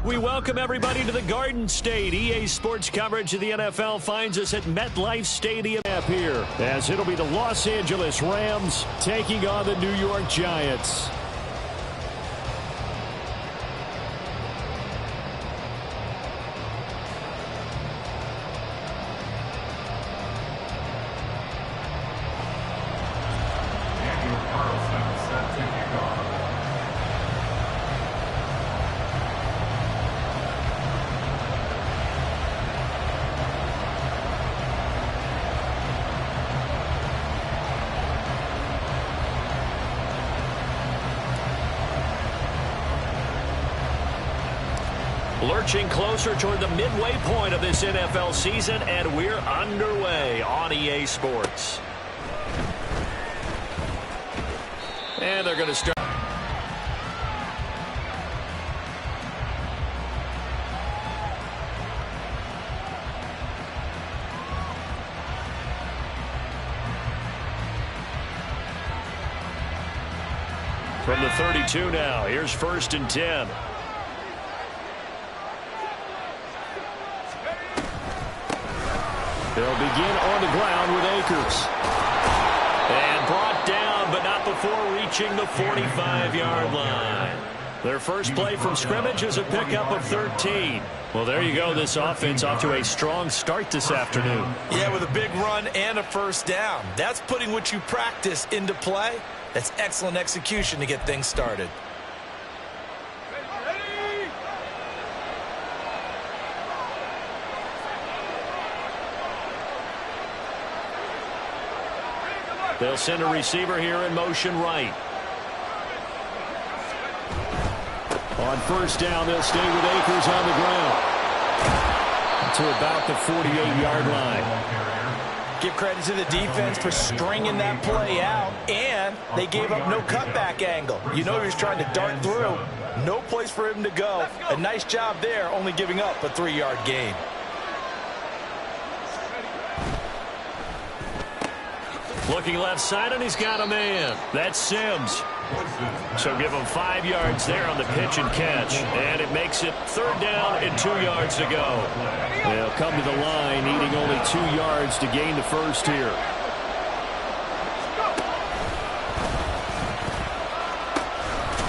We welcome everybody to the Garden State. EA Sports coverage of the NFL finds us at MetLife Stadium up here, as it'll be the Los Angeles Rams taking on the New York Giants. Lurching closer toward the midway point of this NFL season, and we're underway on EA Sports. And they're going to start. From the 32 now, here's 1st and 10. They'll begin on the ground with Akers. And brought down, but not before reaching the 45-yard line. Their first play from scrimmage is a pickup of 13. Well, there you go. This offense off to a strong start this afternoon. Yeah, with a big run and a first down. That's putting what you practice into play. That's excellent execution to get things started. They'll send a receiver here in motion right. On first down, they'll stay with Akers on the ground to about the 48-yard line. Give credit to the defense for stringing that play out, and they gave up no cutback angle. You know he was trying to dart through. No place for him to go. A nice job there, only giving up a 3-yard gain. Looking left side, and he's got a man. That's Sims. So give him 5 yards there on the pitch and catch. And it makes it 3rd down and 2 yards to go. They'll come to the line, needing only 2 yards to gain the first here.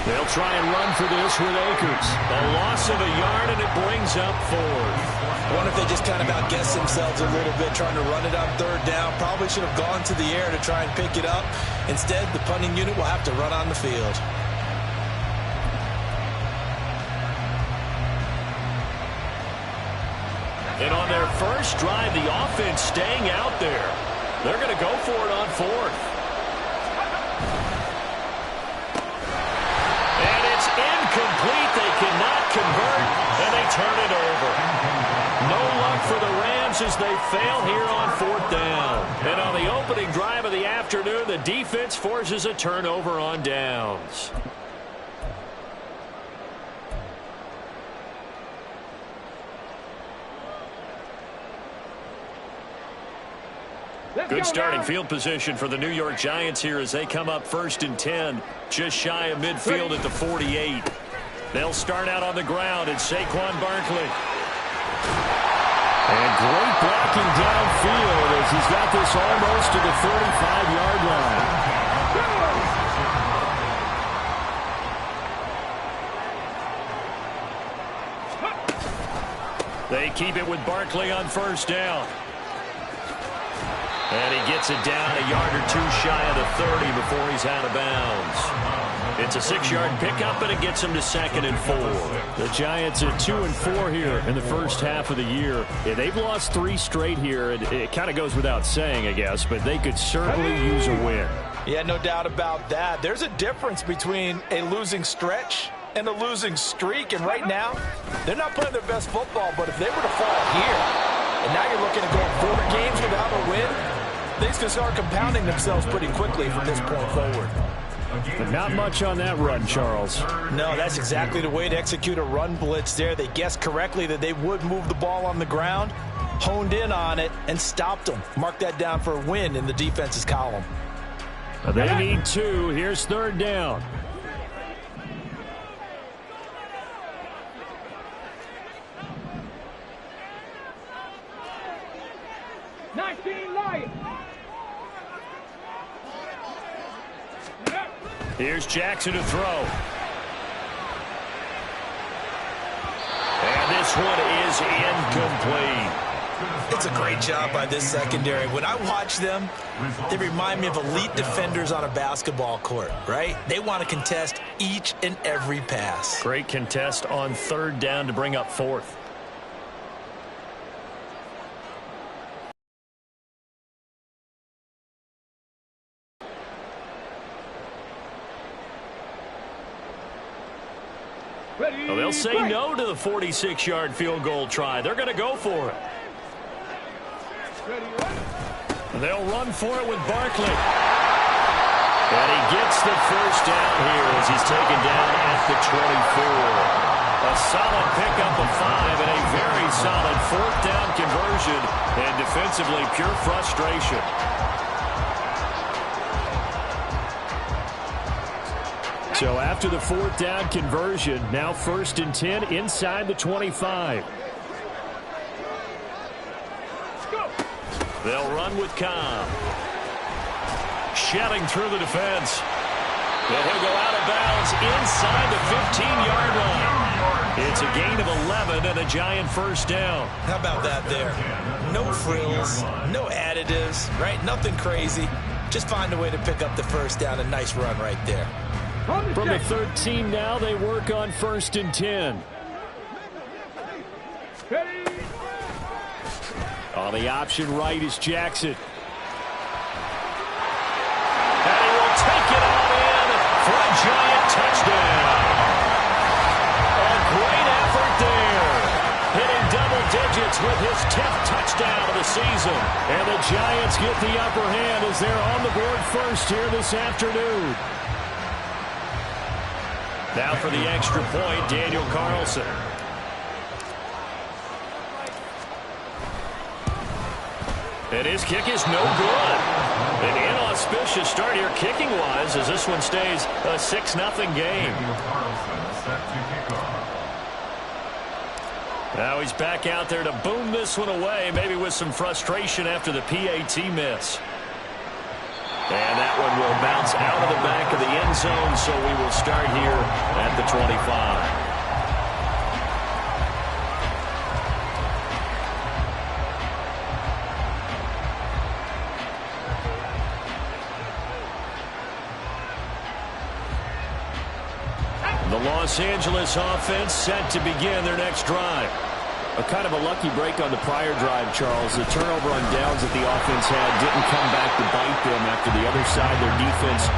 They'll try and run for this with Akers. A loss of a yard, and it brings up 4th. I wonder if they just kind of outguessed themselves a little bit trying to run it on 3rd down. Probably should have gone to the air to try and pick it up. Instead, the punting unit will have to run on the field. And on their first drive, the offense staying out there. They're going to go for it on 4th. And it's incomplete. They cannot convert, and they turn it over. No luck for the Rams as they fail here on 4th down. And on the opening drive of the afternoon, the defense forces a turnover on downs. Good starting field position for the New York Giants here as they come up 1st and 10, just shy of midfield at the 48. They'll start out on the ground, and Saquon Barkley. And great blocking downfield as he's got this almost to the 35-yard line. They keep it with Barkley on 1st down. And he gets it down a yard or 2 shy of the 30 before he's out of bounds. It's a 6-yard pickup, and it gets him to 2nd and 4. The Giants are 2 and 4 here in the first half of the year. Yeah, they've lost 3 straight here, and it kind of goes without saying, I guess, but they could certainly use a win. Yeah, no doubt about that. There's a difference between a losing stretch and a losing streak, and right now, they're not playing their best football, but if they were to fall here, and now you're looking at going 4 games without a win, things can start compounding themselves pretty quickly from this point forward. But not much on that run, Charles. No, that's exactly the way to execute a run blitz there. They guessed correctly that they would move the ball on the ground, honed in on it, and stopped them. Mark that down for a win in the defense's column. They need 2. Here's 3rd down. Here's Jackson to throw. And this one is incomplete. It's a great job by this secondary. When I watch them, they remind me of elite defenders on a basketball court, right? They want to contest each and every pass. Great contest on third down to bring up fourth. Well, they'll say no to the 46-yard field goal try. They're going to go for it. They'll run for it with Barkley. And he gets the first down here as he's taken down at the 24. A solid pickup of 5 and a very solid fourth down conversion. And defensively, pure frustration. So after the fourth down conversion, now 1st and 10 inside the 25. They'll run with Cobb. Shelling through the defense. And he'll go out of bounds inside the 15-yard line. It's a gain of 11 and a Giant first down. How about that there? No frills, no additives, right? Nothing crazy. Just find a way to pick up the first down. A nice run right there. From the 13 now, they work on 1st and 10. On the option right is Jackson. And he will take it all in for a Giant touchdown. A great effort there. Hitting double digits with his 10th touchdown of the season. And the Giants get the upper hand as they're on the board first here this afternoon. Now for the extra point, Daniel Carlson. And his kick is no good. An inauspicious start here kicking-wise as this one stays a 6-0 game. Now he's back out there to boom this one away, maybe with some frustration after the PAT miss. And that one will bounce out of the back of the end zone, so we will start here at the 25. The Los Angeles offense set to begin their next drive. A kind of a lucky break on the prior drive, Charles. The turnover on downs that the offense had didn't come back to bite them after the other side. Their defense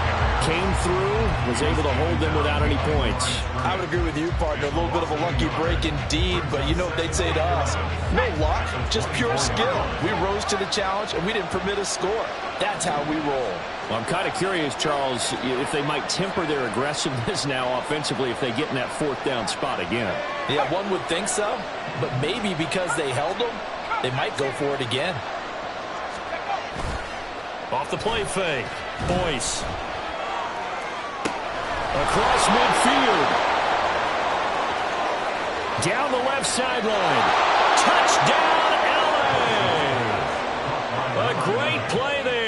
came through, was able to hold them without any points. I would agree with you, partner. A little bit of a lucky break indeed, but you know what they'd say to us? No luck, just pure skill. We rose to the challenge, and we didn't permit a score. That's how we roll. Well, I'm kind of curious, Charles, if they might temper their aggressiveness now offensively if they get in that fourth down spot again. Yeah, one would think so, but maybe because they held them, they might go for it again. Off the play fake. Boyce. Across midfield. Down the left sideline. Touchdown, LA! A great play there.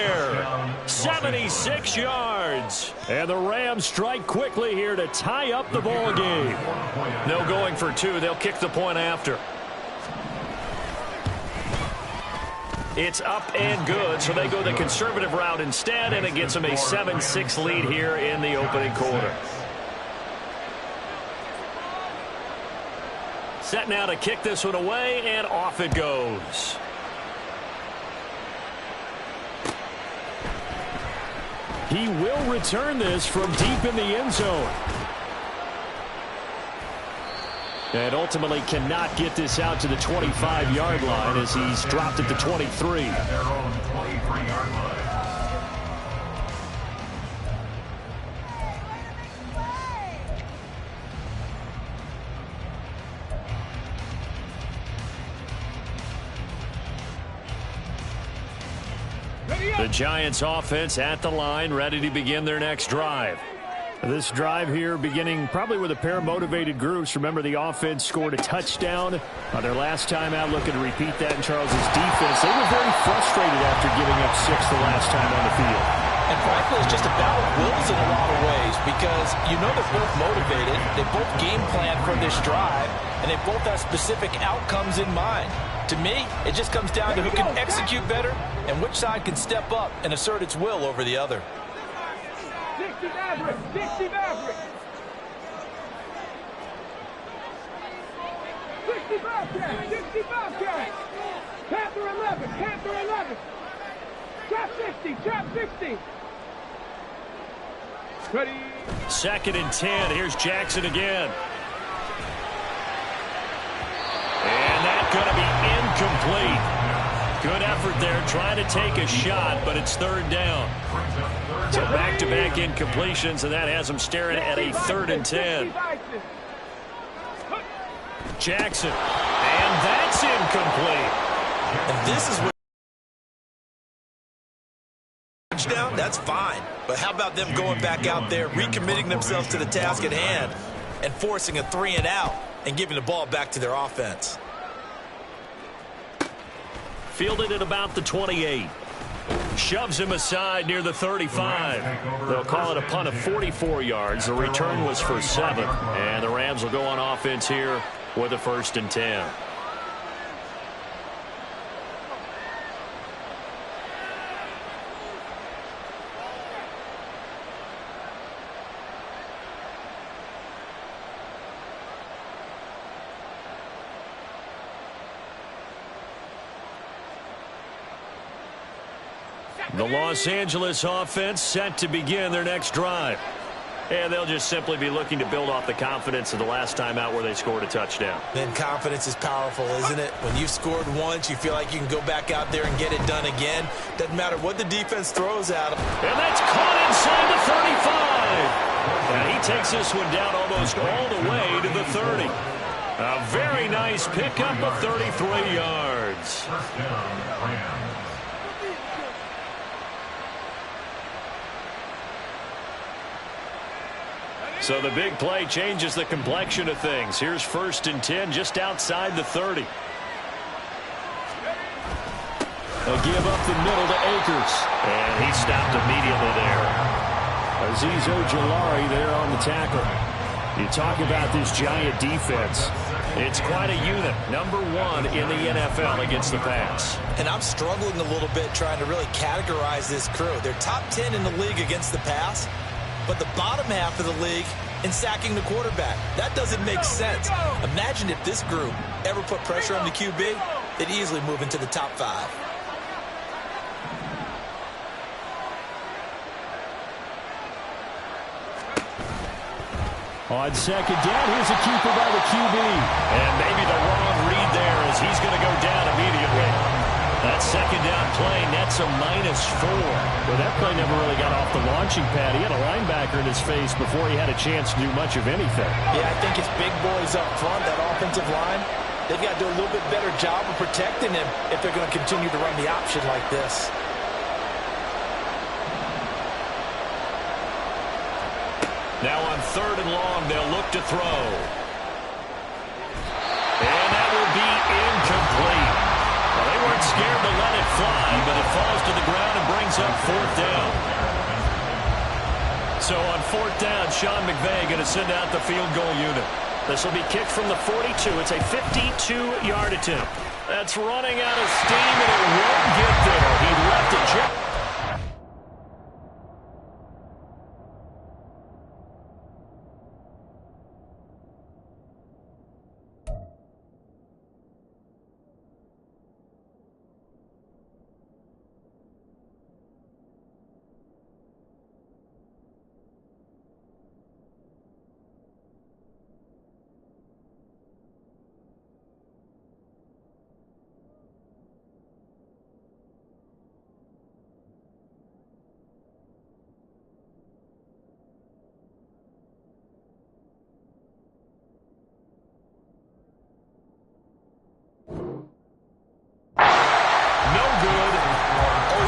76 yards. And the Rams strike quickly here to tie up the ball game. No going for two. They'll kick the point after. It's up and good, so they go the conservative route instead, and it gets them a 7-6 lead here in the opening quarter. Set now to kick this one away, and off it goes. He will return this from deep in the end zone. And ultimately cannot get this out to the 25-yard line as he's dropped at the 23. The Giants offense at the line, ready to begin their next drive. This drive here beginning probably with a pair of motivated groups. Remember, the offense scored a touchdown on their last time out, looking to repeat that in Charles' defense. They were very frustrated after giving up 6 the last time on the field. And frankly, it's just a battle of wills in a lot of ways because you know they're both motivated. They both game plan for this drive, and they both have specific outcomes in mind. To me, it just comes down to who can execute better and which side can step up and assert its will over the other. 60 Maverick! 60 Maverick! 60 Bobcat! 60 Bobcat! Panther 11! Panther 11! Trap 60! Trap 60! Ready? 2nd and 10. Here's Jackson again. And that's going to be incomplete. Good effort there, trying to take a shot, but it's 3rd down. So back-to-back incompletions, and that has them staring at a 3rd and 10. Jackson, and that's incomplete. And this is where touchdown, that's fine. But how about them going back out there, recommitting themselves to the task at hand, and forcing a 3 and out, and giving the ball back to their offense. Fielded at about the 28. Shoves him aside near the 35. They'll call it a punt of 44 yards. The return was for 7. And the Rams will go on offense here with a 1st and 10. The Los Angeles offense set to begin their next drive. And they'll just simply be looking to build off the confidence of the last time out where they scored a touchdown. Then confidence is powerful, isn't it? When you've scored once, you feel like you can go back out there and get it done again. Doesn't matter what the defense throws at them. And that's caught inside the 35. And he takes this one down almost all the way to the 30. A very nice pickup of 33 yards. So the big play changes the complexion of things. Here's 1st and 10 just outside the 30. A give up the middle to Akers. And he stopped immediately there. Azeez Ojulari there on the tackle. You talk about this Giant defense. It's quite a unit. #1 in the NFL against the pass. And I'm struggling a little bit trying to really categorize this crew. They're top 10 in the league against the pass, but the bottom half of the league in sacking the quarterback. That doesn't make sense. Imagine if this group ever put pressure on the QB, they'd easily move into the top 5. On 2nd down, here's a keeper by the QB. And maybe the wrong read there as he's going to go down immediately. That 2nd down play nets a -4. Well, that play never really got off the launching pad. He had a linebacker in his face before he had a chance to do much of anything. Yeah, I think it's big boys up front, that offensive line. They've got to do a little bit better job of protecting him if they're going to continue to run the option like this. Now on 3rd and long, they'll look to throw. And that will be incomplete. Well, they weren't scared to let it fly, but it falls to the ground and brings up 4th down. So on 4th down, Sean McVay going to send out the field goal unit. This will be kicked from the 42. It's a 52-yard attempt. That's running out of steam, and it won't get there. He left it just.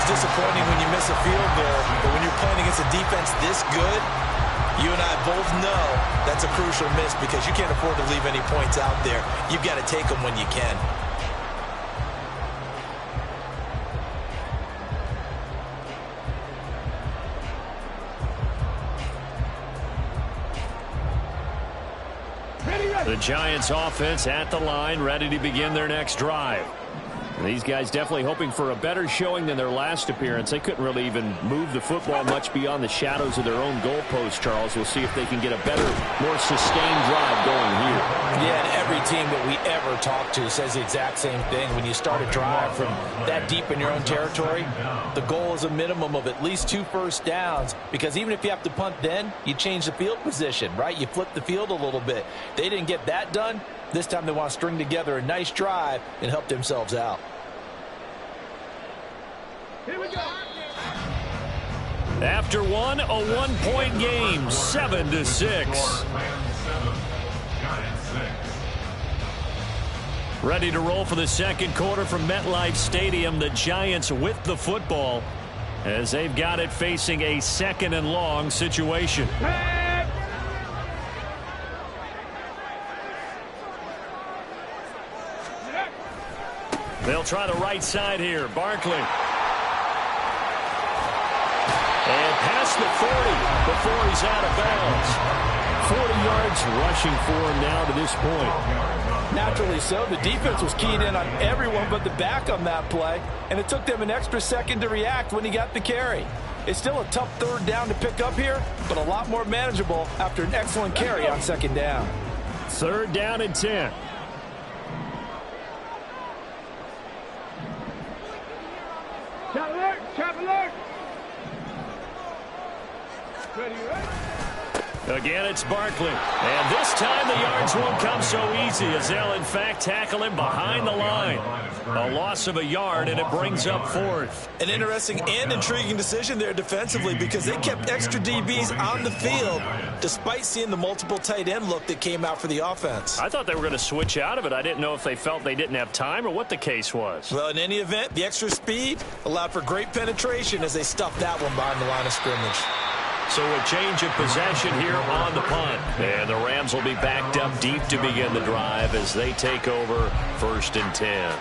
Disappointing when you miss a field goal, but when you're playing against a defense this good, You and I both know that's a crucial miss because you can't afford to leave any points out there. You've got to take them when you can. The Giants offense at the line, ready to begin their next drive. These guys definitely hoping for a better showing than their last appearance. They couldn't really even move the football much beyond the shadows of their own goalpost, Charles. We'll see if they can get a better, more sustained drive going here. Yeah, and every team that we ever talk to says the exact same thing. When you start a drive from that deep in your own territory, the goal is a minimum of at least 2 first downs, because even if you have to punt then, you change the field position, right? You flip the field a little bit. They didn't get that done. This time they want to string together a nice drive and help themselves out. Here we go. After one, a 1-point game, 7-6. Ready to roll for the second quarter from MetLife Stadium. The Giants with the football as they've got it facing a 2nd and long situation. They'll try the right side here. Barkley. And past the 40 before he's out of bounds. 40 yards rushing for him now to this point. Naturally so. The defense was keyed in on everyone but the back on that play, and it took them an extra second to react when he got the carry. It's still a tough 3rd down to pick up here, but a lot more manageable after an excellent carry on 2nd down. 3rd down and 10. Trap alert! Trap alert! Ready, ready? Again, it's Barkley. And this time the yards won't come so easy as they'll, in fact, tackle him behind the line. A loss of a yard, and it brings up 4th. An interesting and intriguing decision there defensively, because they kept extra DBs on the field despite seeing the multiple tight end look that came out for the offense. I thought they were going to switch out of it. I didn't know if they felt they didn't have time or what the case was. Well, in any event, the extra speed allowed for great penetration as they stuffed that one behind the line of scrimmage. So a change of possession here on the punt. And the Rams will be backed up deep to begin the drive as they take over 1st and 10.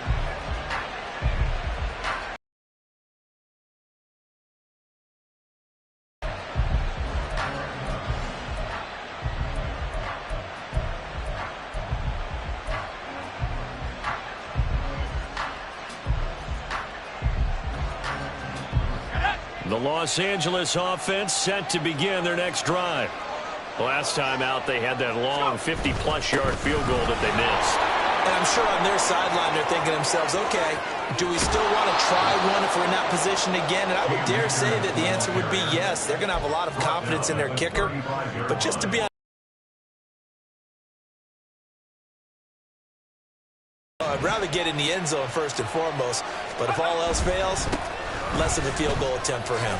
The Los Angeles offense set to begin their next drive. Last time out, they had that long 50-plus yard field goal that they missed. And I'm sure on their sideline they're thinking to themselves, okay, do we still want to try one if we're in that position again? And I would dare say that the answer would be yes. They're going to have a lot of confidence in their kicker. But just to be on, I'd rather get in the end zone first and foremost. But if all else fails, less of a field goal attempt for him.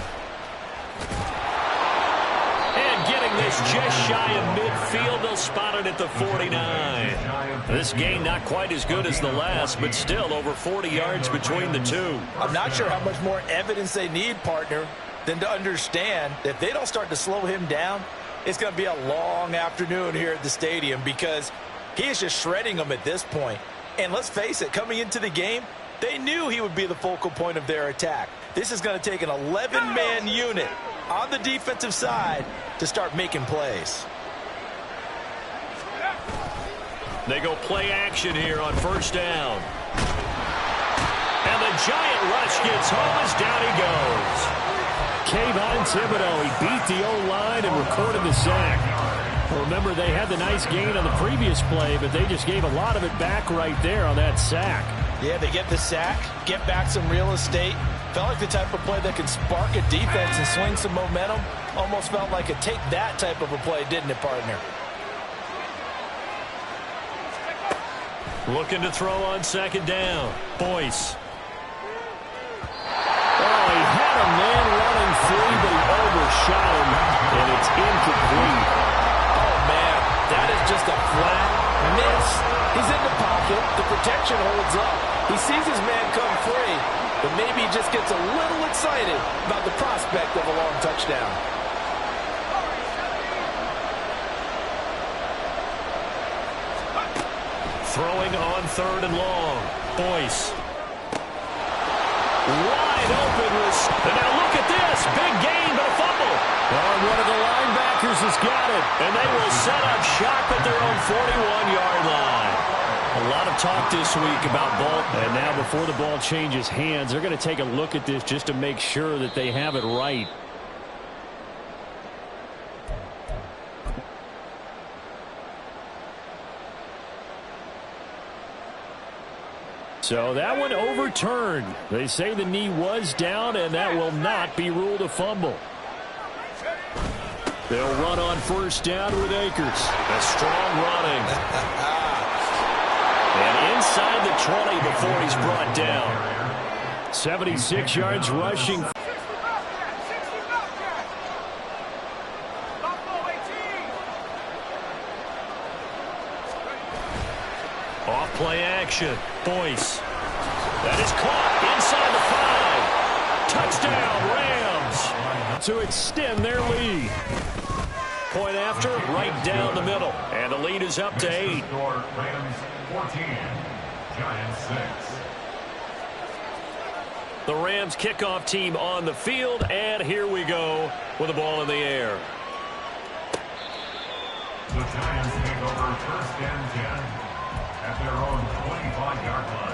And getting this just shy of midfield, they'll spot it at the 49. This gain not quite as good as the last, but still over 40 yards between the two. I'm not sure how much more evidence they need, partner, than to understand that if they don't start to slow him down, it's going to be a long afternoon here at the stadium, because he is just shredding them at this point. And let's face it, coming into the game, they knew he would be the focal point of their attack. This is going to take an 11-man unit on the defensive side to start making plays. They go play action here on 1st down. And the giant rush gets home as down he goes. Kayvon Thibodeaux, he beat the O-line and recorded the sack. Remember, they had the nice gain on the previous play, but they just gave a lot of it back right there on that sack. Yeah, they get the sack, get back some real estate. Felt like the type of play that could spark a defense and swing some momentum. Almost felt like a take that type of a play, didn't it, partner? Looking to throw on 2nd down. Boyce. Oh, he had a man running free, but he overshot him, and it's incomplete. Oh, man, that is just a flat miss. He's in the pocket. The protection holds up. He sees his man come free, but maybe he just gets a little excited about the prospect of a long touchdown. throwing on 3rd and long. Boyce. Wide open. And now look at this. Big gain, but a fumble. And one of the linebackers has got it. And they will set up shop at their own 41-yard line. A lot of talk this week about ball. And now before the ball changes hands, they're going to take a look at this just to make sure that they have it right. So that one overturned. They say the knee was down, and that will not be ruled a fumble. They'll run on 1st down with Akers. A strong running. And inside the 20 before he's brought down. 76 yards rushing. Off play action. Boyce. That is caught inside the 5. Touchdown, Rams. To extend their lead. Point after, right down the middle. And the lead is up to 8. Rams 14, Giants 6. The Rams kickoff team on the field, and here we go with the ball in the air. The Giants take over 1st and 10 at their own 25-yard line.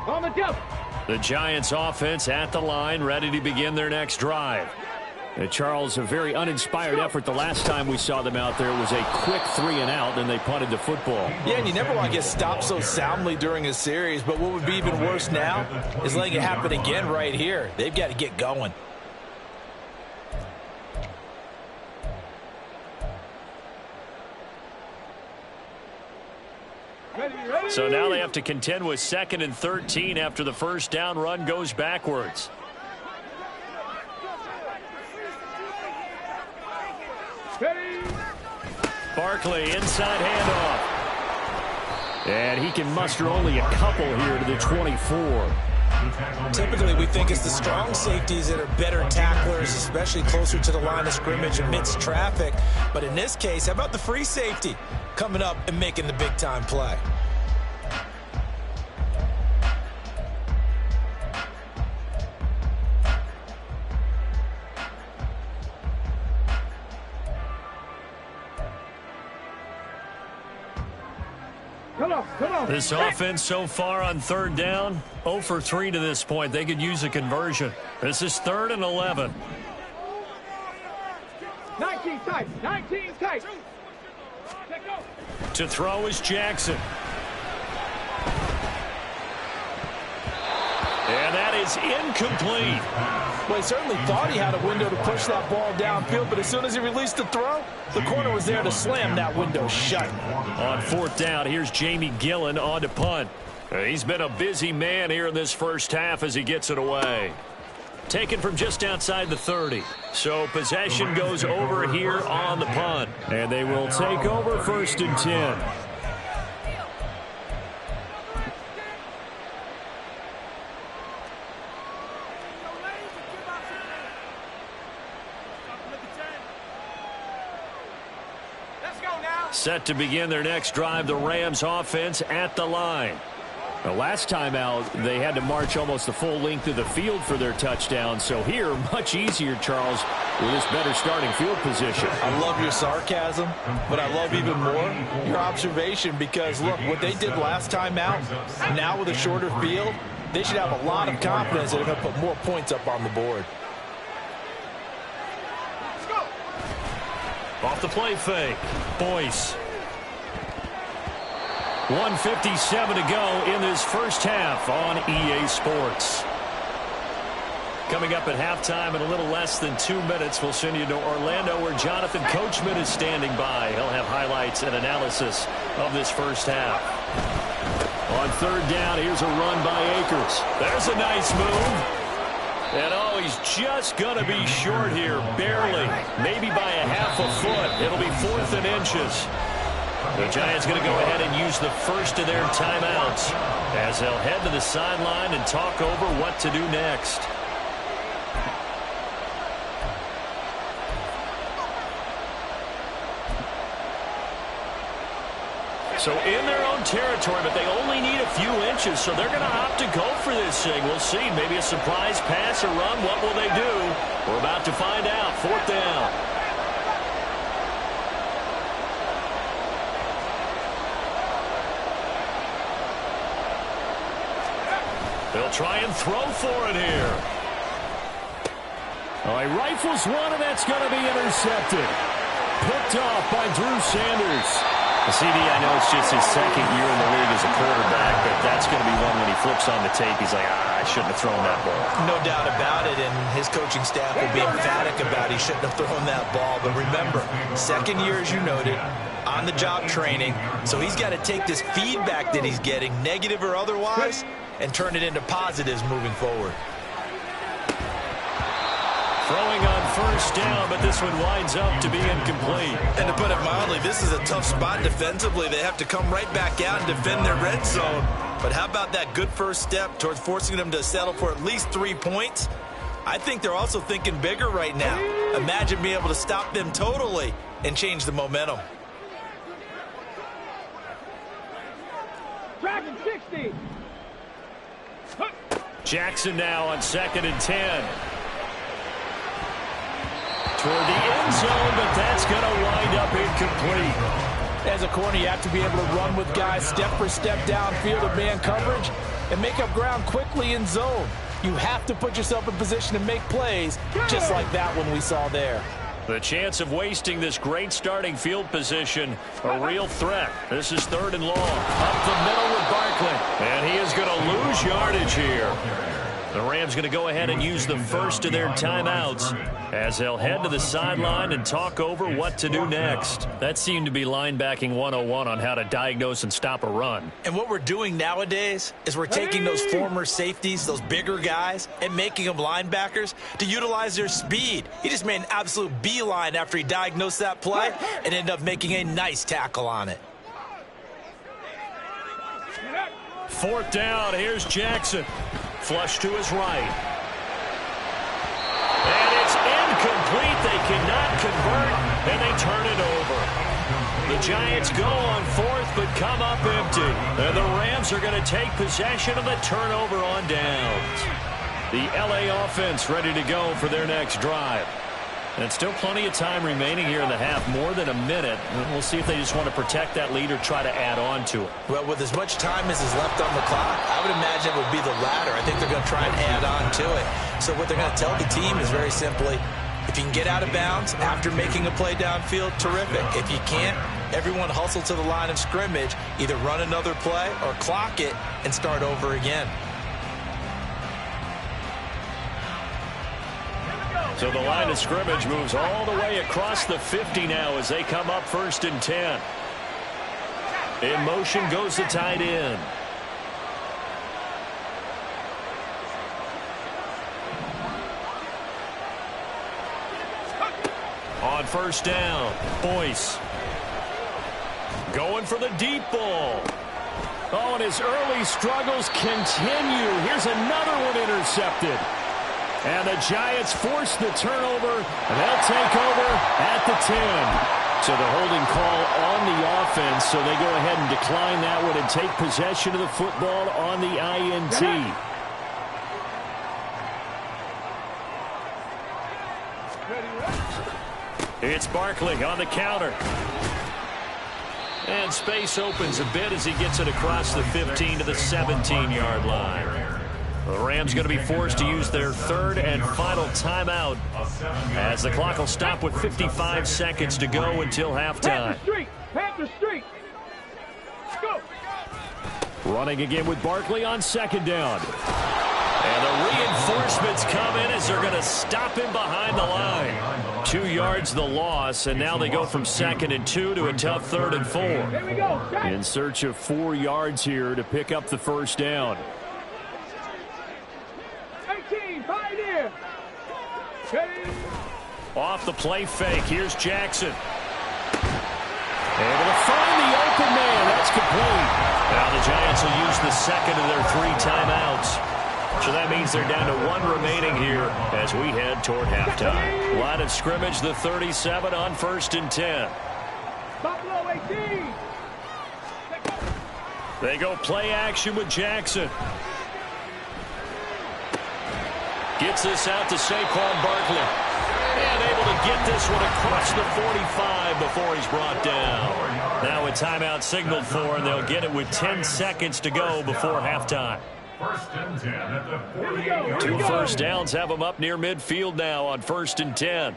On the jump. The Giants offense at the line, ready to begin their next drive. And Charles, a very uninspired effort the last time we saw them out there. It was a quick 3-and-out, then they punted the football. Yeah, and you never want to get stopped so soundly during a series, but what would be even worse now is letting it happen again right here. They've got to get going. So now they have to contend with 2nd and 13 after the 1st down run goes backwards. Barkley inside handoff. And he can muster only a couple here to the 24. Typically, we think it's the strong safeties that are better tacklers, especially closer to the line of scrimmage amidst traffic. But in this case, how about the free safety coming up and making the big-time play? Come on. This offense so far on 3rd down, 0 for 3 to this point. They could use a conversion. This is 3rd and 11. 19 tight. 19 tight. To throw is Jackson. And that is incomplete. Well, he certainly thought he had a window to push that ball downfield, but as soon as he released the throw, the corner was there to slam that window shut. On 4th down, here's Jamie Gillen on to punt. He's been a busy man here in this 1st half as he gets it away. Taken from just outside the 30. So possession goes over here on the punt. And they will take over 1st and 10. Set to begin their next drive, the Rams offense at the line. The last time out, they had to march almost the full length of the field for their touchdown. So here, much easier, Charles, with this better starting field position. I love your sarcasm, but I love even more your observation because, look, what they did last time out, now with a shorter field, they should have a lot of confidence that they're going to put more points up on the board. Off the play fake, Boyce. 1:57 to go in this 1st half on EA Sports. Coming up at halftime in a little less than 2 minutes, we'll send you to Orlando where Jonathan Coachman is standing by. He'll have highlights and analysis of this 1st half. On 3rd down, here's a run by Akers. There's a nice move. And oh, he's just going to be short here, barely. Maybe by a half a foot. It'll be 4th and inches. The Giants going to go ahead and use the first of their timeouts as they'll head to the sideline and talk over what to do next. So in their own territory, but they only need a few inches, so they're going to opt to go for this thing. We'll see. Maybe a surprise pass or run. What will they do? We're about to find out. 4th down. They'll try and throw for it here. Oh, he rifles one, and that's going to be intercepted. Picked off by Drew Sanders. CD, I know it's just his 2nd year in the league as a quarterback, but that's going to be one when he flips on the tape. He's like, I shouldn't have thrown that ball. No doubt about it, and his coaching staff will be emphatic about he shouldn't have thrown that ball. But remember, 2nd year, as you noted, on-the-job training, so he's got to take this feedback that he's getting, negative or otherwise, and turn it into positives moving forward. Throwing on 1st down, but this one winds up to be incomplete. And to put it mildly, this is a tough spot defensively. They have to come right back out and defend their red zone. But how about that good first step towards forcing them to settle for at least 3 points? I think they're also thinking bigger right now. Imagine being able to stop them totally and change the momentum. Tracking 60. Jackson now on 2nd and 10. Toward the end zone, but that's going to wind up incomplete. As a corner, you have to be able to run with guys step for step downfield of man coverage and make up ground quickly in zone. You have to put yourself in position to make plays, just like that one we saw there. The chance of wasting this great starting field position, a real threat. This is 3rd and long. Up the middle with Barkley. And he is going to lose yardage here. The Rams going to go ahead and use the first of their timeouts as they'll head to the sideline and talk over what to do next. That seemed to be linebacking 101 on how to diagnose and stop a run. And what we're doing nowadays is we're taking those former safeties, those bigger guys, and making them linebackers to utilize their speed. He just made an absolute beeline after he diagnosed that play and ended up making a nice tackle on it. 4th down. Here's Jackson. Flush to his right. And it's incomplete. They cannot convert, and they turn it over. The Giants go on 4th, but come up empty. And the Rams are going to take possession of the turnover on downs. The LA offense ready to go for their next drive. And still plenty of time remaining here in the half, more than a minute. We'll see if they just want to protect that lead or try to add on to it. Well, with as much time as is left on the clock, I would imagine it would be the latter. I think they're going to try and add on to it. So what they're going to tell the team is very simply, if you can get out of bounds after making a play downfield, terrific. If you can't, everyone hustle to the line of scrimmage, either run another play or clock it and start over again. So the line of scrimmage moves all the way across the 50 now as they come up 1st and 10. In motion goes the tight end. On 1st down, Boyce. Going for the deep ball. Oh, and his early struggles continue. Here's another one intercepted. And the Giants force the turnover, and they'll take over at the 10. So the holding call on the offense, so they go ahead and decline that one and take possession of the football on the INT. It's Barkley on the counter. And space opens a bit as he gets it across the 15 to the 17-yard line. The Rams going to be forced to use their 3rd and final timeout as the clock will stop with 55 seconds to go until halftime. Panther Street. Go. Running again with Barkley on 2nd down. And the reinforcements come in as they're going to stop him behind the line. 2 yards the loss, and now they go from 2nd and 2 to a tough 3rd and 4. Here we go. In search of 4 yards here to pick up the 1st down. 18, Pioneer. Off the play fake, here's Jackson. Able to find the open man. That's complete. Now the Giants will use the 2nd of their 3 timeouts. So that means they're down to 1 remaining here as we head toward halftime. Line of scrimmage, the 37 on 1st and 10. Buffalo 18. They go play action with Jackson. Gets this out to Saquon Barkley. And able to get this one across the 45 before he's brought down. Now a timeout signaled for, and they'll get it with 10 seconds to go before halftime. First and 10 at the 48-yard 2 first downs have them up near midfield now on 1st and 10.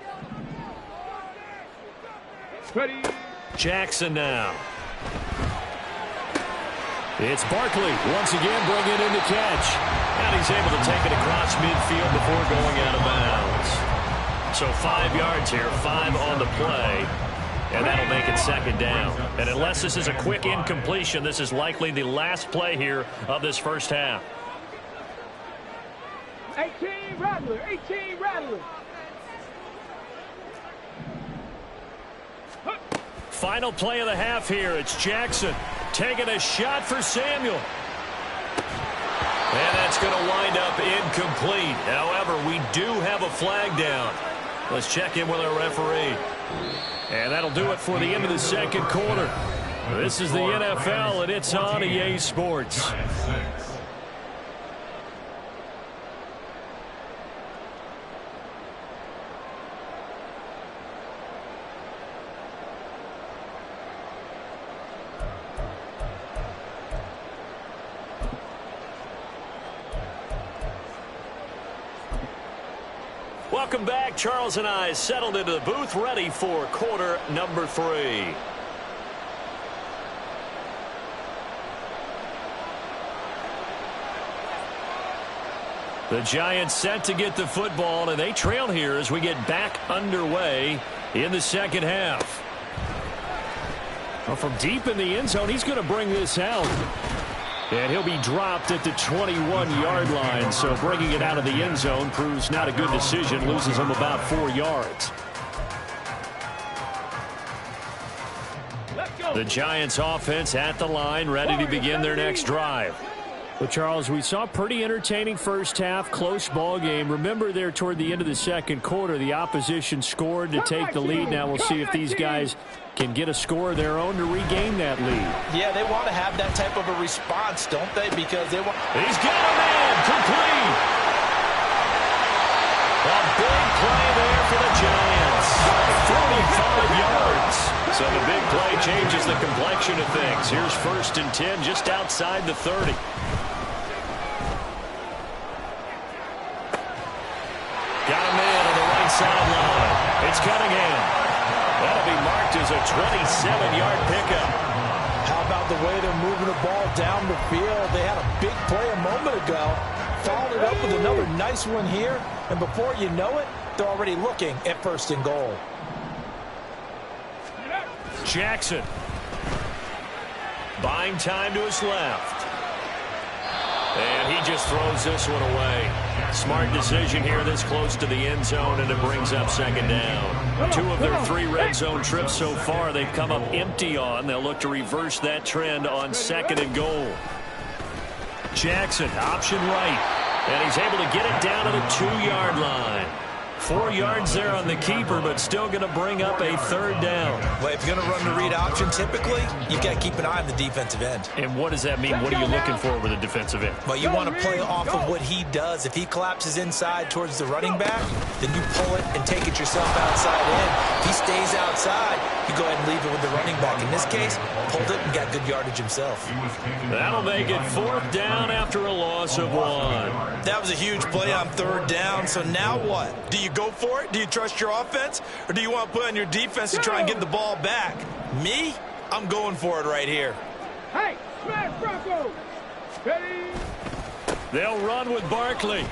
Ready. Jackson now. It's Barkley once again bringing in the catch. And he's able to take it across midfield before going out of bounds. So 5 yards here, 5 on the play. And that'll make it 2nd down. And unless this is a quick incompletion, this is likely the last play here of this first half. 18 Rattler. 18 Rattler. Final play of the half here. It's Jackson taking a shot for Samuel. And that's going to wind up incomplete. However, we do have a flag down. Let's check in with our referee. And that'll do it for the end of the 2nd quarter. This is the NFL, and it's on EA Sports. Welcome back. Charles and I settled into the booth, ready for quarter number 3. The Giants set to get the football, and they trail here as we get back underway in the 2nd half. Well, from deep in the end zone, he's going to bring this out. And he'll be dropped at the 21-yard line, so bringing it out of the end zone proves not a good decision, loses him about 4 yards. The Giants offense at the line, ready to begin their next drive. Well, Charles, we saw a pretty entertaining first half, close ball game. Remember there toward the end of the 2nd quarter, the opposition scored to take the lead. Now we'll see if these guys can get a score of their own to regain that lead. Yeah, they want to have that type of a response, don't they? Because they want... He's got a man, complete. A big play there for the Giants. 45 yards. So the big play changes the complexion of things. Here's 1st and 10 just outside the 30. Got a man on the right sideline. It's Cunningham. That'll be marked as a 27-yard pickup. How about the way they're moving the ball down the field? They had a big play a moment ago. Followed it up with another nice one here. And before you know it, they're already looking at 1st and goal. Jackson. Buying time to his left. And he just throws this one away. Smart decision here this close to the end zone, and it brings up 2nd down. 2 of their 3 red zone trips so far they've come up empty on. They'll look to reverse that trend on 2nd and goal. Jackson, option right, and he's able to get it down to the 2-yard line. 4 yards there on the keeper, but still going to bring up a 3rd down. Well, if you're going to run the read option, typically, you've got to keep an eye on the defensive end. And what does that mean? What are you looking for with a defensive end? Well, you want to play off of what he does. If he collapses inside towards the running back, then you pull it and take it yourself outside in. If he stays outside, you go ahead and leave it with the running back. In this case, pulled it and got good yardage himself. That'll make it 4th down after a loss of 1. That was a huge play on 3rd down. So now what? Do you go for it? Do you trust your offense? Or do you want to put on your defense to try and get the ball back? Me? I'm going for it right here. Hey, smash Bronco. Ready. They'll run with Barkley.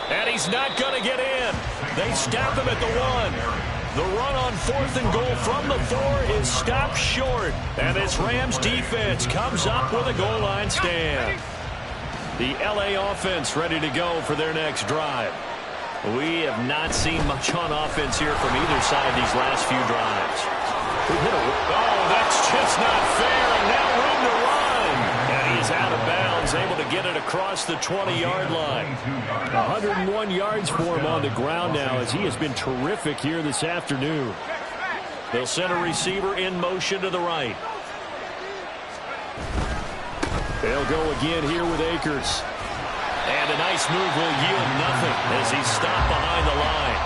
And he's not going to get in. They stop him at the 1. The run on 4th and goal from the 4 is stopped short. And this Rams defense comes up with a goal line stand. The LA offense ready to go for their next drive. We have not seen much on offense here from either side these last few drives. Oh, that's just not fair, and now room to run. And he's out of bounds, able to get it across the 20-yard line. 101 yards for him on the ground now, as he has been terrific here this afternoon. They'll send a receiver in motion to the right. They'll go again here with Akers. And a nice move will yield nothing as he's stopped behind the line.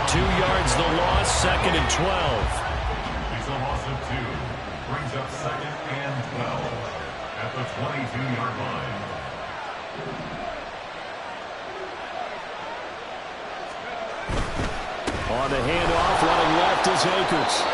2 yards the loss, 2nd and 12. It's a loss of 2. Brings up 2nd and 12 at the 22-yard line. On the handoff, running left is Akers.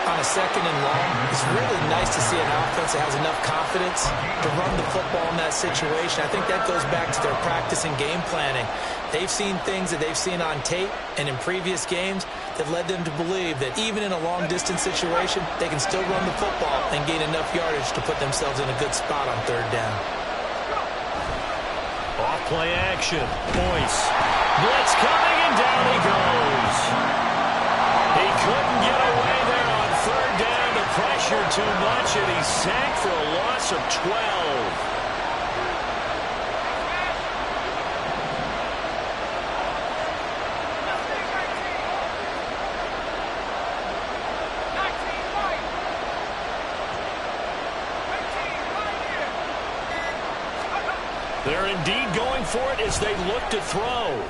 On a 2nd and long, it's really nice to see an offense that has enough confidence to run the football in that situation. I think that goes back to their practice and game planning. They've seen things that they've seen on tape and in previous games that led them to believe that even in a long-distance situation, they can still run the football and gain enough yardage to put themselves in a good spot on 3rd down. Off play action. Boyce. Blitz coming, and down he goes. He couldn't get away there on 3rd down. The pressure too much, and he's sacked for a loss of 12. They're indeed going for it as they look to throw.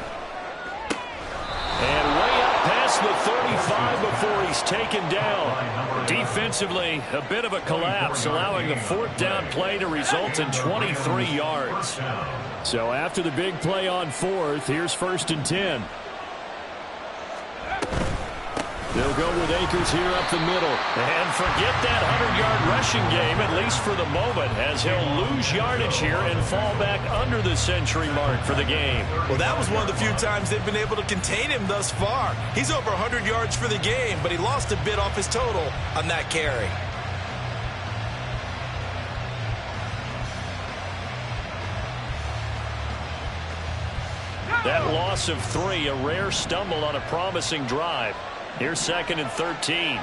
And way up past the 35 before he's taken down. Defensively, a bit of a collapse, allowing the 4th down play to result in 23 yards. So after the big play on 4th, here's 1st and 10. They'll go with Akers here up the middle. And forget that 100-yard rushing game, at least for the moment, as he'll lose yardage here and fall back under the century mark for the game. Well, that was one of the few times they've been able to contain him thus far. He's over 100 yards for the game, but he lost a bit off his total on that carry. That loss of 3, a rare stumble on a promising drive. Here's 2nd and 13.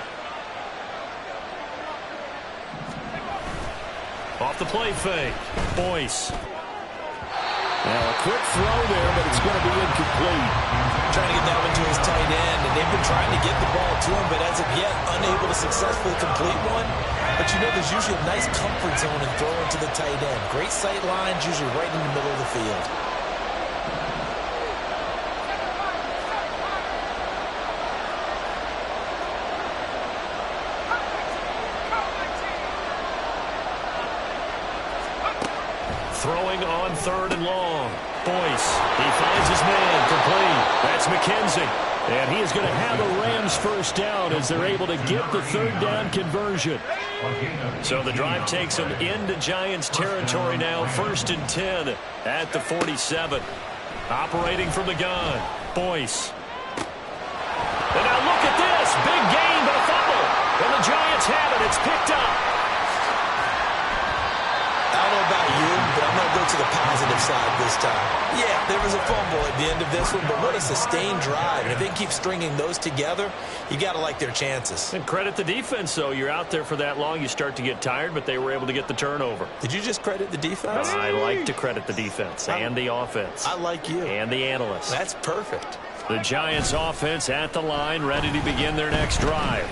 Off the play fake. Boyce. Now a quick throw there, but it's going to be incomplete. Trying to get that one to his tight end, and they've been trying to get the ball to him, but as of yet, unable to successfully complete one. But you know, there's usually a nice comfort zone in throwing to the tight end. Great sight lines, usually right in the middle of the field. Throwing on 3rd and long. Boyce. He finds his man. Complete. That's McKenzie. And he is going to have a Rams 1st down as they're able to get the 3rd down conversion. So the drive takes them into Giants territory now. 1st and 10 at the 47. Operating from the gun. Boyce. And now look at this. Big gain, but a fumble. And the Giants have it. It's picked up. I don't know about you, but I'm going to go to the positive side this time. Yeah, there was a fumble at the end of this one, but what a sustained drive. And if they keep stringing those together, you got to like their chances. And credit the defense, though. You're out there for that long, you start to get tired, but they were able to get the turnover. Did you just credit the defense? I like to credit the defense and the offense. I like you. And the analysts. That's perfect. The Giants offense at the line, ready to begin their next drive.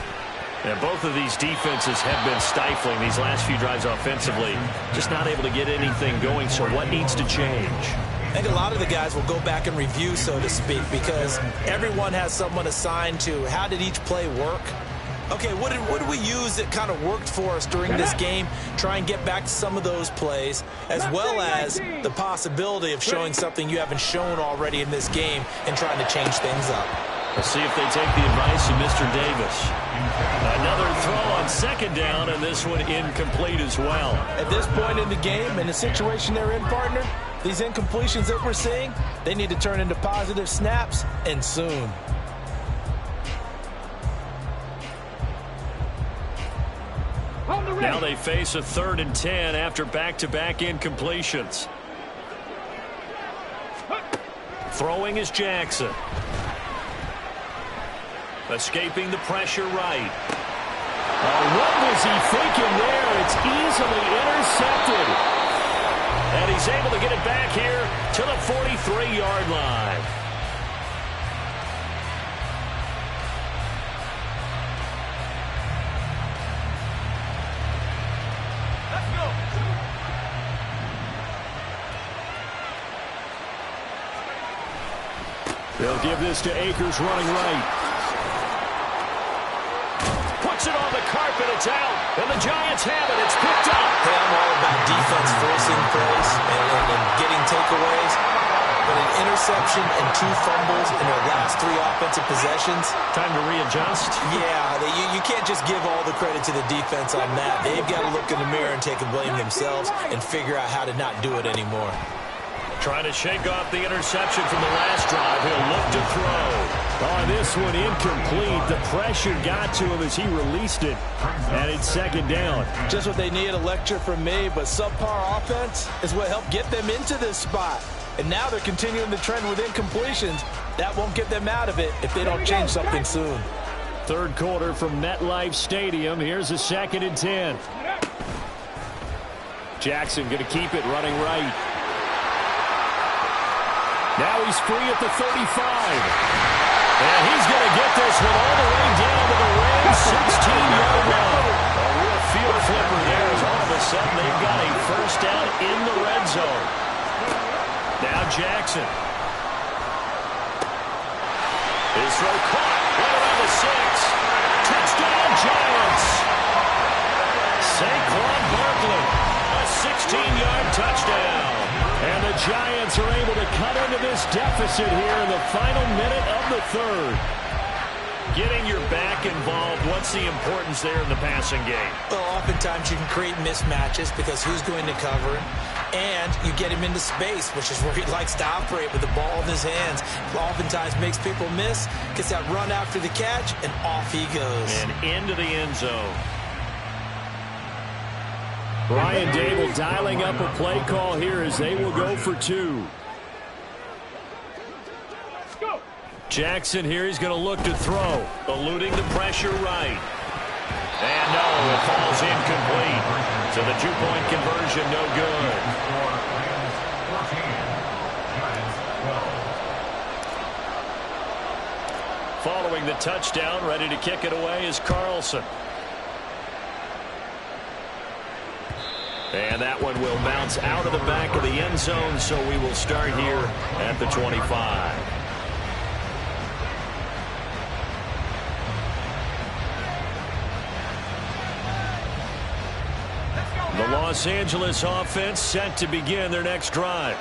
And both of these defenses have been stifling these last few drives offensively. Just not able to get anything going, so what needs to change? I think a lot of the guys will go back and review, so to speak, because everyone has someone assigned to how did each play work. Okay, what did we use that kind of worked for us during this game? Try and get back to some of those plays, as well as the possibility of showing something you haven't shown already in this game and trying to change things up. Let's see if they take the advice of Mr. Davis. Another throw on 2nd down, and this one incomplete as well. At this point in the game, in the situation they're in, partner, these incompletions that we're seeing, they need to turn into positive snaps, and soon. Now they face a 3rd and 10 after back-to-back incompletions. Throwing is Jackson. Escaping the pressure right. What was he thinking there? It's easily intercepted. And he's able to get it back here to the 43-yard line. They'll give this to Akers running right. Puts it on the carpet. It's out. And the Giants have it. It's picked up. Hey, I'm all about defense forcing plays and getting takeaways. But an interception and 2 fumbles in their last 3 offensive possessions. Time to readjust. Yeah, you can't just give all the credit to the defense on that. They've got to look in the mirror and take a blame themselves and figure out how to not do it anymore. Trying to shake off the interception from the last drive. He'll look to throw. Oh, this one incomplete. The pressure got to him as he released it. And it's second down. Just what they need, a lecture from me, but subpar offense is what helped get them into this spot. And now they're continuing the trend with incompletions. That won't get them out of it if they don't change something soon. Third quarter from MetLife Stadium. Here's a 2nd and 10. Jackson going to keep it running right. Now he's free at the 35. And he's going to get this one all the way down to the Rams' 16-yard line. A real field flipper there as all of a sudden they've got a first down in the red zone. Now Jackson. His throw caught. Right around the 6. Touchdown Giants. Saquon Barkley. A 16-yard touchdown. And the Giants are able to cut into this deficit here in the final minute of the 3rd. Getting your back involved, what's the importance there in the passing game? Well, oftentimes you can create mismatches because who's going to cover him? And you get him into space, which is where he likes to operate with the ball in his hands. Oftentimes makes people miss, gets that run after the catch, and off he goes. And into the end zone. Brian Dable dialing up a play call here as they will go for 2. Jackson here, he's going to look to throw. Eluding the pressure right. And no, it falls incomplete. So the 2-point conversion, no good. Following the touchdown, ready to kick it away is Carlson. And that one will bounce out of the back of the end zone, so we will start here at the 25. The Los Angeles offense set to begin their next drive.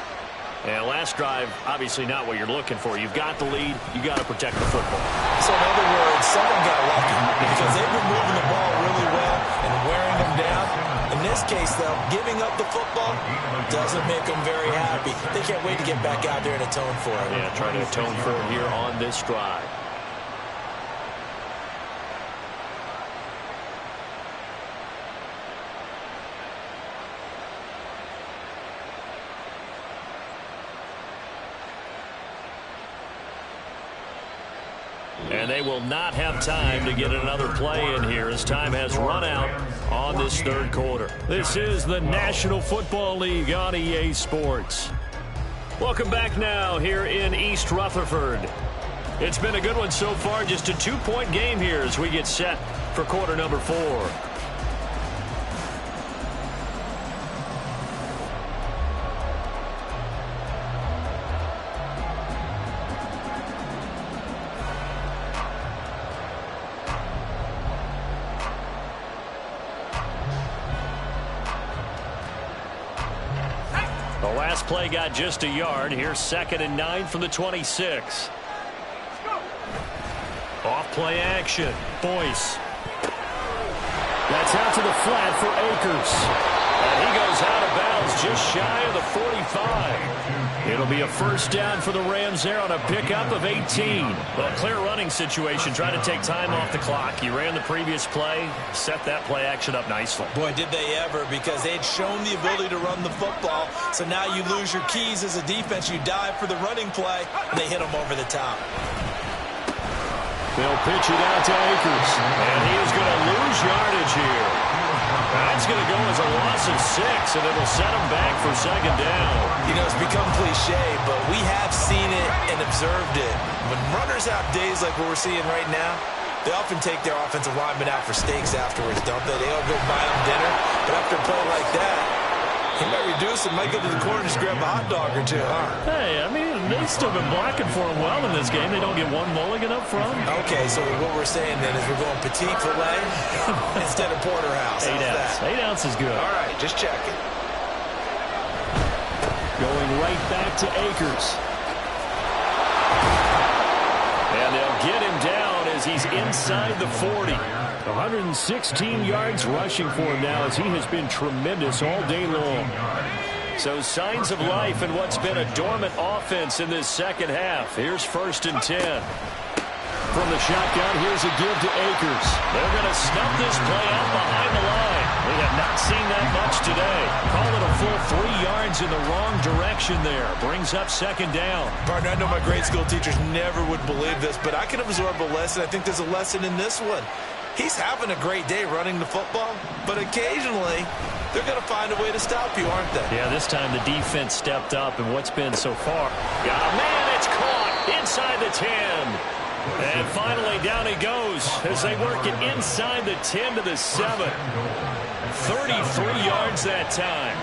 And last drive, obviously not what you're looking for. You've got the lead. You got to protect the football. So in other words, someone got lucky because they've been moving the ball really well and wearing them down. In this case, though, giving up the football doesn't make them very happy. They can't wait to get back out there and atone for it. Yeah, trying to atone for it here on this drive. And they will not have time to get another play in here as time has run out on this 3rd quarter. This is the National Football League on EA Sports. Welcome back now here in East Rutherford. It's been a good one so far, just a 2-point game here as we get set for quarter number 4. Last play got just a yard. Here's 2nd and 9 from the 26. Off play action. Boyce. That's out to the flat for Akers. And he goes out of bounds just shy of the 45. It'll be a first down for the Rams there on a pickup of 18. Well, clear running situation. Trying to take time off the clock. He ran the previous play. Set that play action up nicely. Boy, did they ever, because they'd shown the ability to run the football. So now you lose your keys as a defense. You dive for the running play, and they hit them over the top. They'll pitch it out to Akers. And he is going to lose yardage here. That's going to go as a loss of 6, and it'll set him back for 2nd down. You know, it's become cliche, but we have seen it and observed it. When runners have days like what we're seeing right now, they often take their offensive linemen out for steaks afterwards, don't they? They all go buy them dinner. But after a play like that, he might reduce it, might go to the corner and just grab a hot dog or two, huh? Hey, I mean, they've still been blocking for him well in this game. They don't get one mulligan up front. Okay, so what we're saying then is we're going petite filet instead of porterhouse. 8 ounce. 8 ounce is good. All right, just checking. Going right back to Akers. And they'll get him down as he's inside the 40. 116 yards rushing for him now as he has been tremendous all day long. So signs of life in what's been a dormant offense in this second half. Here's 1st and 10. From the shotgun, here's a give to Akers. They're going to snub this play out behind the line. We have not seen that much today. Call it a full 3 yards in the wrong direction there. Brings up 2nd down. Partner, I know my grade school teachers never would believe this, but I can absorb a lesson. I think there's a lesson in this one. He's having a great day running the football, but occasionally they're going to find a way to stop you, aren't they? Yeah, this time the defense stepped up, and what's been so far. Yeah, man, it's caught inside the 10. And finally down he goes as they work it inside the 10 to the 7. 33 yards that time.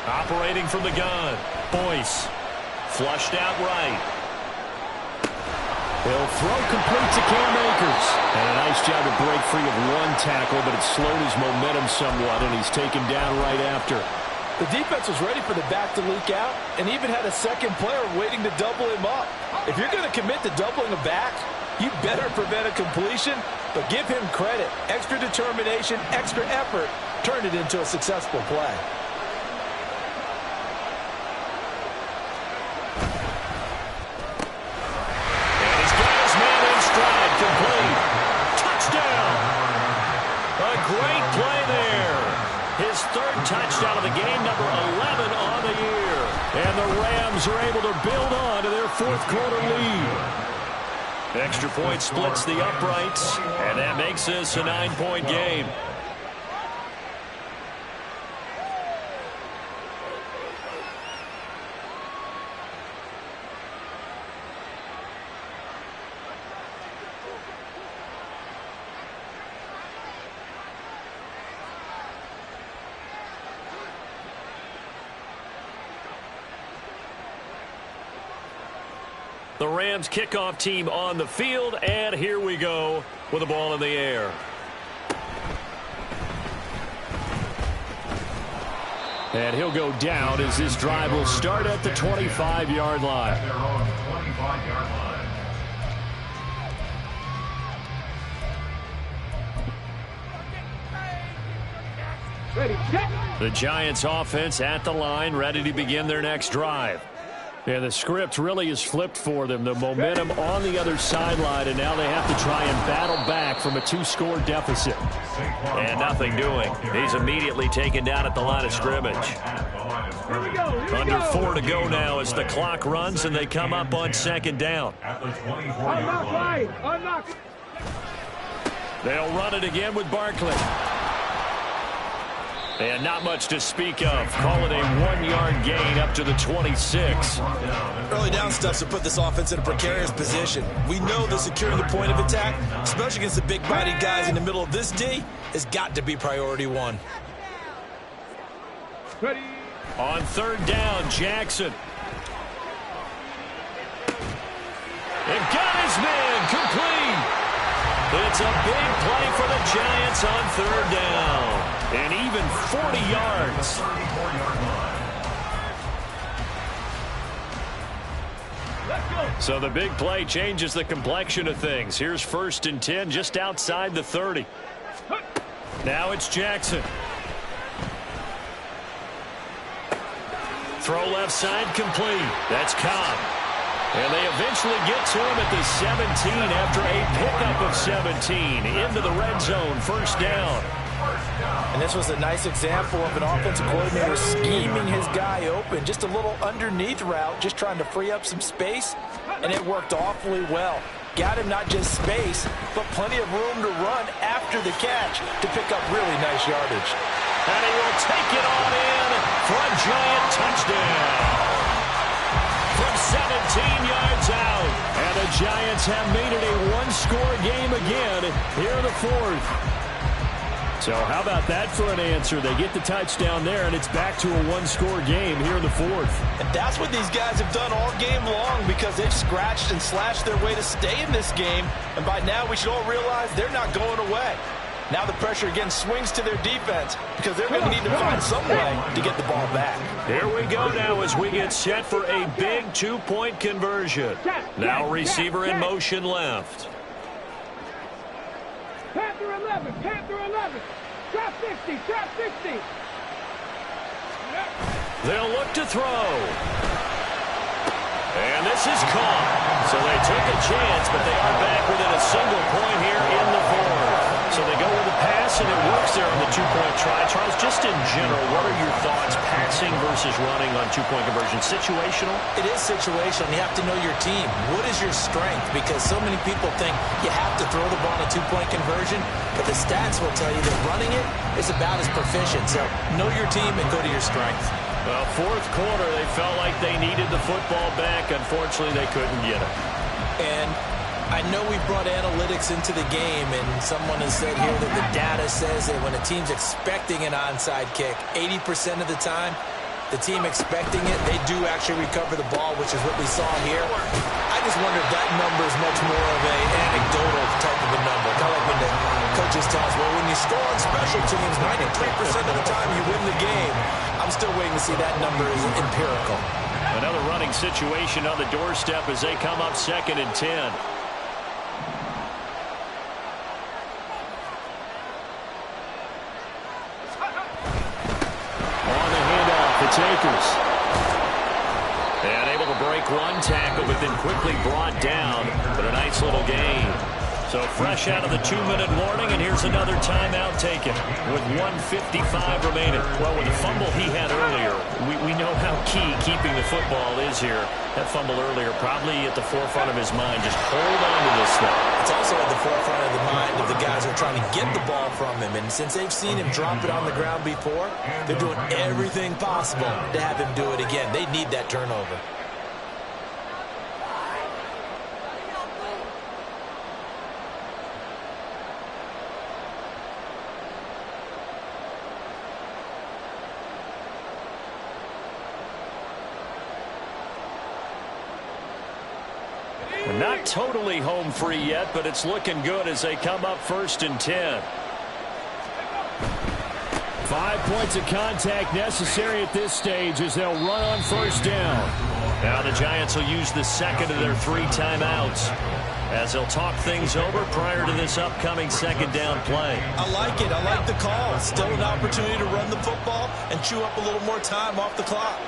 Operating from the gun. Boyce. Flushed out right. He'll throw complete to Cam Akers. And a nice job to break free of one tackle, but it slowed his momentum somewhat, and he's taken down right after. The defense was ready for the back to leak out and even had a second player waiting to double him up. If you're going to commit to doubling a back, you better prevent a completion, but give him credit. Extra determination, extra effort, turned it into a successful play. Touchdown of the game, number 11 on the year. And the Rams are able to build on to their 4th quarter lead. Extra point splits the uprights, and that makes this a 9-point game. The Rams kickoff team on the field, and here we go with the ball in the air. And he'll go down as this drive will start at the 25-yard line. Ready, check. The Giants offense at the line, ready to begin their next drive. And the script really is flipped for them. The momentum on the other sideline, and now they have to try and battle back from a 2-score deficit. And nothing doing. He's immediately taken down at the line of scrimmage. Here we go. Under 4 to go now as the clock runs, and they come up on 2nd down. Unlock right. Unlock. They'll run it again with Barkley. And not much to speak of. Call it a 1-yard gain up to the 26. Early down stuff to put this offense in a precarious position. We know that securing the point of attack, especially against the big-bodied guys in the middle of this D, has got to be priority 1. Ready. On 3rd down, Jackson. And got his man complete. It's a big play for the Giants on 3rd down. And even 40 yards. So the big play changes the complexion of things. Here's 1st and 10 just outside the 30. Now it's Jackson. Throw left side complete. That's Cobb. And they eventually get to him at the 17 after a pickup of 17 into the red zone. 1st down. And this was a nice example of an offensive coordinator scheming his guy open. Just a little underneath route, just trying to free up some space, and it worked awfully well. Got him not just space, but plenty of room to run after the catch to pick up really nice yardage. And he will take it on in for a Giant touchdown. From 17 yards out. And the Giants have made it a 1-score game again here in the 4th. So how about that for an answer? They get the touchdown there, and it's back to a one-score game here in the fourth. And that's what these guys have done all game long because they've scratched and slashed their way to stay in this game. And by now, we should all realize they're not going away. Now the pressure again swings to their defense because they're going to need to find some way to get the ball back. Here we go now as we get set for a big two-point conversion. Now receiver in motion left. Panther 11, Panther 11. Trap 60, trap 60. They'll look to throw. And this is caught. So they took a chance, but they are back within a single point here in the fourth. So they go with a pass, and it works there on the two-point try. Charles, just in general, what are your thoughts passing versus running on two-point conversion? Situational? It is situational. You have to know your team. What is your strength? Because so many people think you have to throw the ball in a two-point conversion, but the stats will tell you that running it is about as proficient. So know your team and go to your strength. Well, fourth quarter, they felt like they needed the football back. Unfortunately, they couldn't get it. And I know we brought analytics into the game, and someone has said here that the data says that when a team's expecting an onside kick, 80% of the time, the team expecting it, they do actually recover the ball, which is what we saw here. I just wonder if that number is much more of an anecdotal type of a number. Kind of like when the coaches tell us, well, when you score on special teams, 93% of the time you win the game. I'm still waiting to see that number is empirical. Another running situation on the doorstep as they come up 2nd and 10. It's Akers. And able to break one tackle, but then quickly brought down. But a nice little gain. So fresh out of the 2-minute warning, and here's another timeout taken with 1:55 remaining. Well, with the fumble he had earlier, we know how key keeping the football is here. That fumble earlier probably at the forefront of his mind. Just hold on to this thing. It's also at the forefront of the mind of the guys who are trying to get the ball from him. And since they've seen him drop it on the ground before, they're doing everything possible to have him do it again. They need that turnover. Not totally home free yet, but it's looking good as they come up 1st and 10. 5 points of contact necessary at this stage as they'll run on 1st down. Now the Giants will use the second of their 3 timeouts as they'll talk things over prior to this upcoming 2nd down play. I like it. I like the call. Still an opportunity to run the football and chew up a little more time off the clock.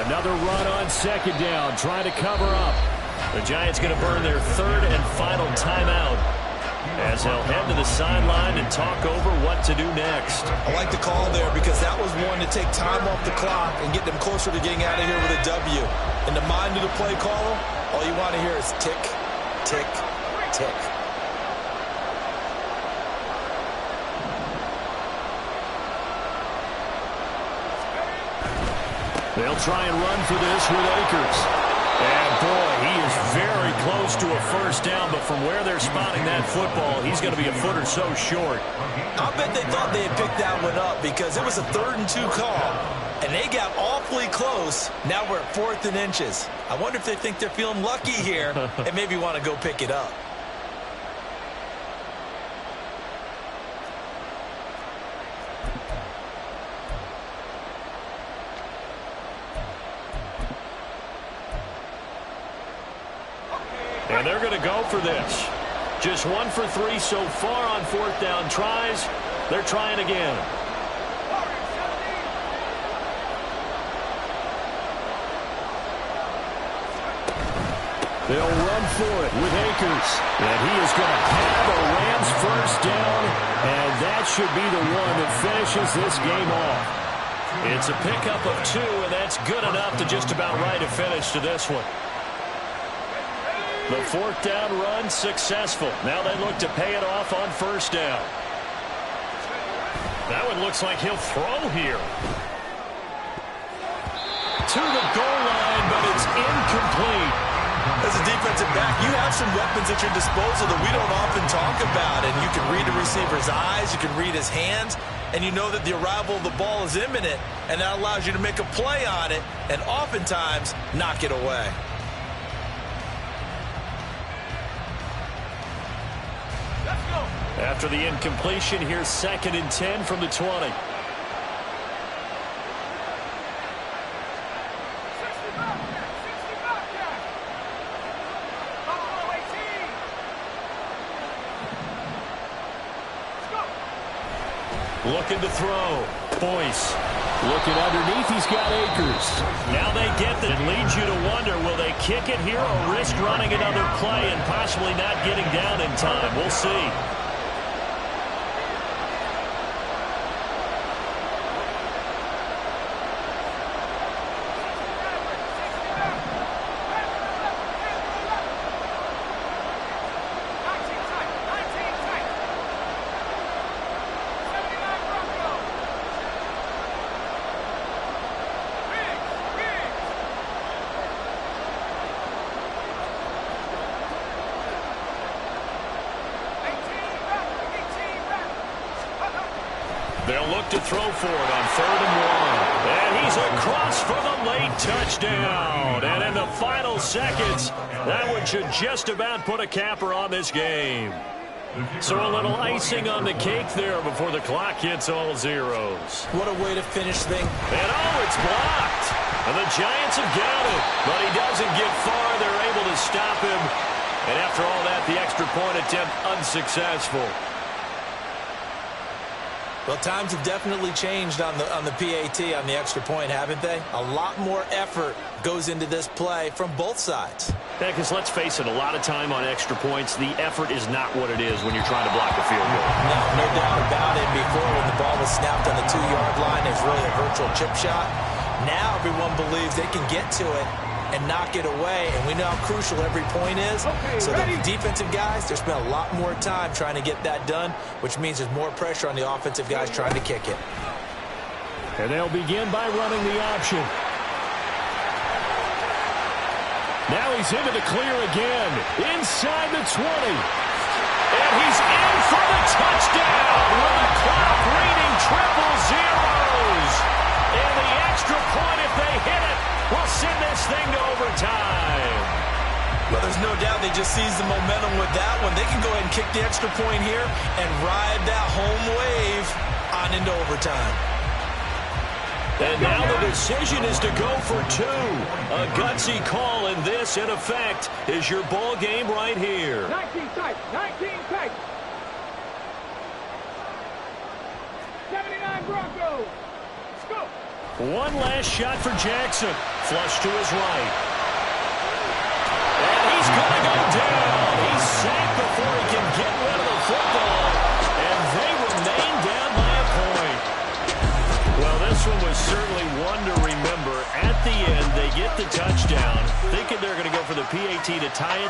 Another run on 2nd down, trying to cover up. The Giants going to burn their 3rd and final timeout as they'll head to the sideline and talk over what to do next. I like the call there because that was one to take time off the clock and get them closer to getting out of here with a W. In the mind of the play caller, all you want to hear is tick, tick, tick. They'll try and run for this with Akers. And, boy, he is very close to a 1st down, but from where they're spotting that football, he's going to be a foot or so short. I bet they thought they had picked that one up because it was a 3rd and 2 call, and they got awfully close. Now we're at 4th and inches. I wonder if they think they're feeling lucky here and maybe want to go pick it up. And they're going to go for this. Just 1 for 3 so far on 4th down tries. They're trying again. They'll run for it with Akers. And he is going to have a Rams 1st down. And that should be the one that finishes this game off. It's a pickup of 2, and that's good enough to just about write a finish to this one. The 4th down run successful. Now they look to pay it off on 1st down. That one looks like he'll throw here. To the goal line, but it's incomplete. back, you have some weapons at your disposal that we don't often talk about. And you can read the receiver's eyes, you can read his hands, and you know that the arrival of the ball is imminent, and that allows you to make a play on it and oftentimes knock it away. Let's go. After the incompletion, here's 2nd and 10 from the 20. 65 catch. Buffalo 18. Let's go. Looking to throw. Boyce. Looking underneath, he's got Akers. Now they get that. It leads you to wonder, will they kick it here or risk running another play and possibly not getting down in time? We'll see. They'll look to throw for it on 3rd and 1. And he's across for the late touchdown. And in the final seconds, that one should just about put a capper on this game. So a little icing on the cake there before the clock hits all zeros. What a way to finish things. And it's blocked. And the Giants have got it. But he doesn't get far. They're able to stop him. And after all that, the extra point attempt unsuccessful. Well, times have definitely changed on the PAT, on the extra point, haven't they? A lot more effort goes into this play from both sides. Yeah, because let's face it, a lot of time on extra points, the effort is not what it is when you're trying to block a field goal. No doubt about it. Before, when the ball was snapped on the 2-yard line, it's really a virtual chip shot. Now everyone believes they can get to it and knock it away, and we know how crucial every point is. Okay, so ready? the defensive guys, they spend a lot more time trying to get that done, which means there's more pressure on the offensive guys trying to kick it. And they'll begin by running the option. Now he's into the clear again, inside the 20. And he's in for the touchdown with the clock reading triple zeros. And the extra point, if they hit it, will send this thing to overtime. Well, there's no doubt they just seized the momentum with that one. They can go ahead and kick the extra point here and ride that home wave on into overtime. And now the decision is to go for 2. A gutsy call, and this, in effect, is your ball game right here. 19 tight. 19 tight. 79 Broncos. Let's go. One last shot for Jackson. Flush to his right. And he's going to go down. He's sacked before he can get rid of the football. And they remain down by a point. Well, this one was certainly one to remember. At the end, they get the touchdown, thinking they're going to go for the PAT to tie it.